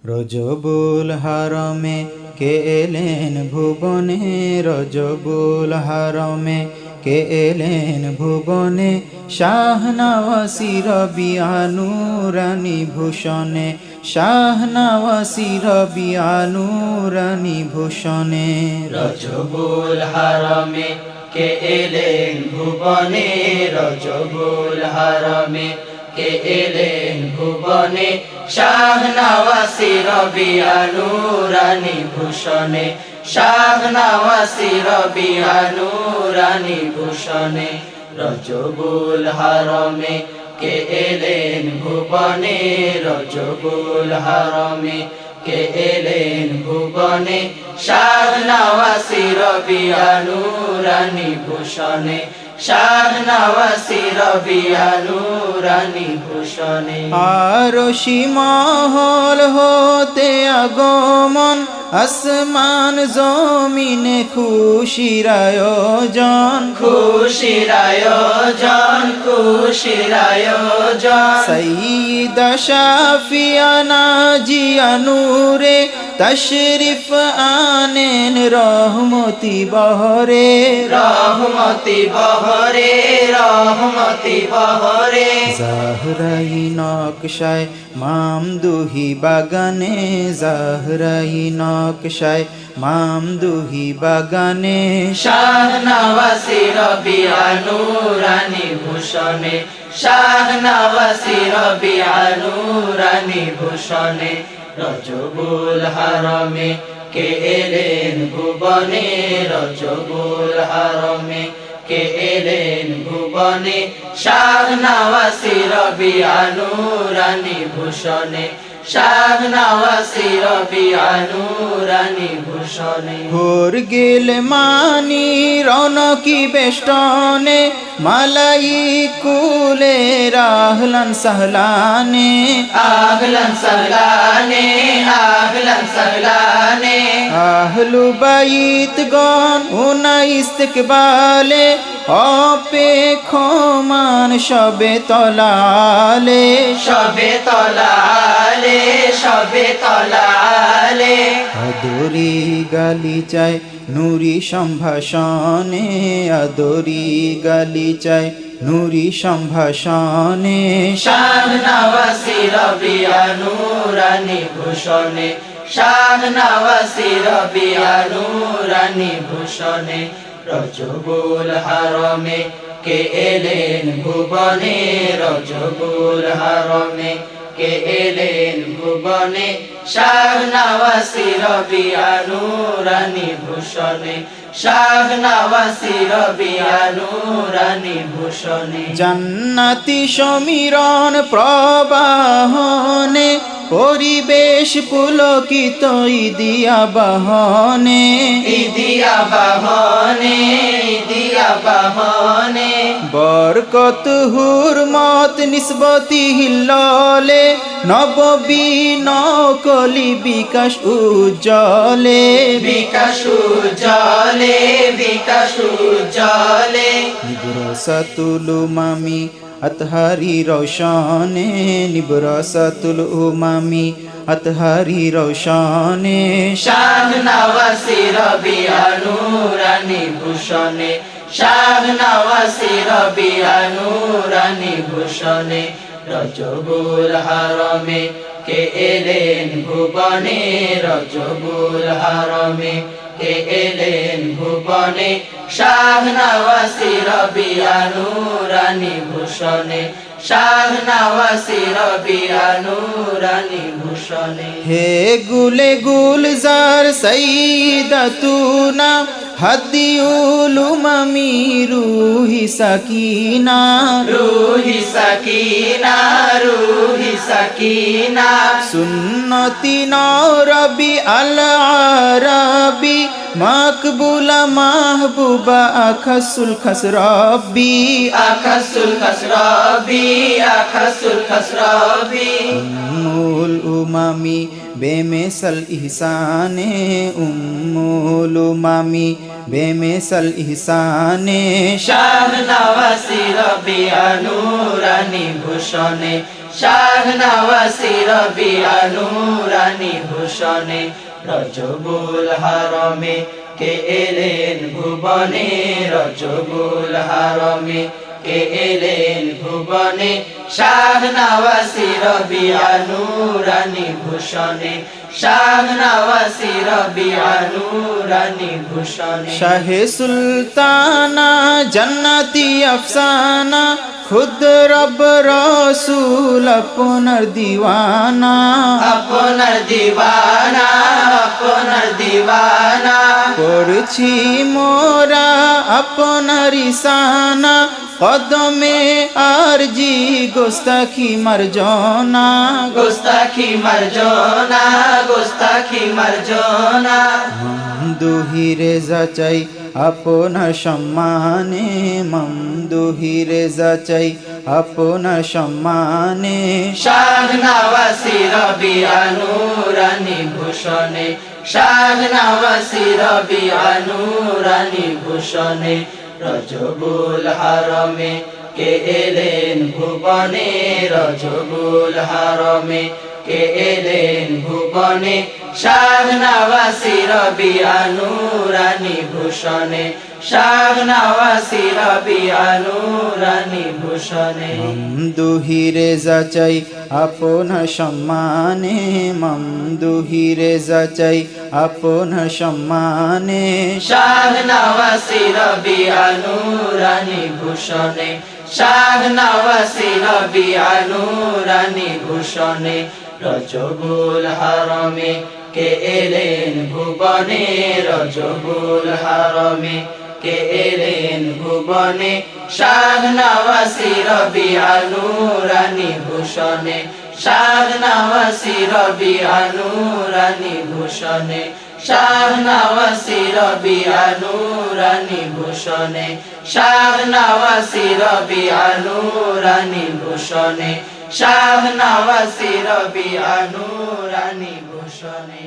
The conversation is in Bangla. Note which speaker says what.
Speaker 1: রজবুল হারমে কে এলেন ভুবনে, রজবুল হারমে কে এলেন ভুবনে, শাহনওয়াসি রবিয়া নূরানি ভূষণে, শাহনওয়াসি রবিয়া নূরানি ভূষণে।
Speaker 2: রজবুল হারমে কে এলেন ভুবনে, রজবুল হারমে কে এলেন ভুবনে, শাহনওয়াসি রবিয়া নূরানি ভূষণে, শাহনওয়াসি রবিয়া নূরানি ভূষণে। রজবুল হারমে কে এলেন ভুবনে, রজবুল হারমে কে এলেন ভুবনে, শাহনওয়াসি রবিয়া নূরানি ভূষণে, শাহনওয়াসি রবিয়া নূরানি ভূষণে।
Speaker 1: আরশি মহল হতে আগমন, আসমান জমিনে খুশির আয়োজন,
Speaker 2: খুশির আয়োজন, খুশির আয়োজন।
Speaker 1: সাইয়্যিদা শাফিয়া নাজিয়া নূরে তশরিফ আনেন রহমতি বহরে,
Speaker 2: রহমতি বহরে, রহমতি বহরে।
Speaker 1: জাহরাই নকশায় মামদুহি বাগানে, জাহরাই নকশায় মামদুহি বাগানে,
Speaker 2: শাহনওয়াসি রবিয়া নূরানি ভূষণে, শাহনওয়াসি রবিয়া নূরানি ভূষণে। রজবুল হারমে কে এলেন ভুবনে, রজবুল হারমে কে এলেন ভুবনে, শাহনওয়াসি রবিয়া নূরানি ভূষণে, শাহনওয়াসি রবিয়া নূরানি ভূষণে।
Speaker 1: ভোর গেল মানি রনকি বেষ্টনে, মালাইকুলে আহলান সাহলানে,
Speaker 2: আহলান সাহলানে, আহলান সাহলানে।
Speaker 1: আহলু বাইতগণ উনা ইস্তিকবালে, অপেক্ষমান সবে তলালে,
Speaker 2: সবে তলালে, সবে তলালে।
Speaker 1: আদরি গালিচায় নূরি সম্ভাষণে, আদরি গালিচায় নূরি সম্ভাষণে,
Speaker 2: শাহনওয়াসি রবিয়া নূরানি ভূষণে, শাহনওয়াসি রবিয়া নূরানি ভূষণে। রজবুল হারমে কে এলেন ভুবনে, রজবুল হারমে কে এলেন ভুবনে, শাহনওয়াসি রবিয়া নূরানি ভূষণে, শাহনওয়াসি রবিয়া নূরানি ভূষণে।
Speaker 1: জান্নাতি সমীরণ প্রবাহনে, পরিবেশ পুলকিত ইদিয়া বাহনে,
Speaker 2: ইদিয়া বাহনে, ইদিয়া বাহনে।
Speaker 1: বরকত হুরমত নিসবতি হিল্ললে, নববী নকলি বিকাশ উজ্জ্বলে,
Speaker 2: বিকাশ উজ্জ্বলে, বিকাশ উজ্জ্বলে।
Speaker 1: নিবরাসাতুল উমামি আতহারি রৌশনে, নিবরাসাতুল উমামি আতহারি রৌশনে,
Speaker 2: শাহনওয়াসি রবিয়া নূরানি ভূষণে, শাহনওয়াসি রবিয়া নূরানি ভূষণে। রজবুল হারমে কে এলেন ভুবনে, রজবুল হারমে কে এলেন ভুবনে, শাহনওয়াসি রবিয়া নূরানি ভূষণে, শাহনওয়াসি রবিয়া নূরানি ভূষণে।
Speaker 1: হে গুলে গুলজার সাইয়্যিদাতুনা, হাদিউল উমামি রুহি সাকিনা,
Speaker 2: রুহি সাকিনা, রুহি সাকিনা।
Speaker 1: সুন্নতি নরবি আল আরাবি, মাকবুলা মাহবুবা আখাসুল খাসরাবি,
Speaker 2: আখাসুল খাসরাবি, আখাসুল খাসরাবি।
Speaker 1: উম্মুল উমামি বেমেসাল ইহসানে, উম্মুল উমামি বেমেসাল ইহসানে,
Speaker 2: শাহনওয়াসি রবিয়া নূরানি ভূষণে, শাহনওয়াসি রবিয়া নূরানি ভূষণে রজবুল হারমে কে এলেন ভুবনে রজবুল হারমে কে এলেন ভুবনে শাহনওয়াসি রবিয়া নূরানি ভূষণে শাহনওয়াসি রবিয়া নূরানি ভূষণে
Speaker 1: শাহে সুলতানা জান্নাতি আফসানা খুদ রব রসুল আপনার দিওয়ানা
Speaker 2: আপনার দিওয়ানা আপনার দিওয়ানা
Speaker 1: করছি মোরা আপনার ইসানা কদমে আরজি গোস্তাখি মার্জনা
Speaker 2: গোস্তাখি মার্জনা গোস্তাখি মার্জনা
Speaker 1: মমদুহিরে যাচাই আপনার সম্মানে মমদুহিরে যাচাই আপনার সম্মানে
Speaker 2: শাহনওয়াসি রবিয়া নূরানি ভূষণে শাহনওয়াসি রবিয়া নূরানি ভূষণে রজবুল হারমে কে এলেন ভুবনে রজবুল হারমে কে এলেন ভুবনে শাহনওয়াসি রবিয়া নূরানি ভূষণে শাহনওয়াসি রবিয়া নূরানি ভূষণে
Speaker 1: মমদুহিরে যাচাই আপনার সম্মানে মমদুহিরে যাচাই আপনার সম্মানে
Speaker 2: শাহনওয়াসি রবিয়া নূরানি ভূষণে শাহনওয়াসি রবিয়া নূরানি ভূষণে রজবুল হারমে কে এলেন ভুবনে রজবুল হারমে কে এলেন ভুবনে শাহনওয়াসি রবিয়া নূরানি ভূষণে শাহনওয়াসি রবিয়া নূরানি ভূষণে শাহনওয়াসি রবিয়া নূরানি ভূষণে শাহনওয়াসি রবিয়া নূরানি ভূষণে শাহনওয়াসি রবিয়া নূরানি ভূষণে।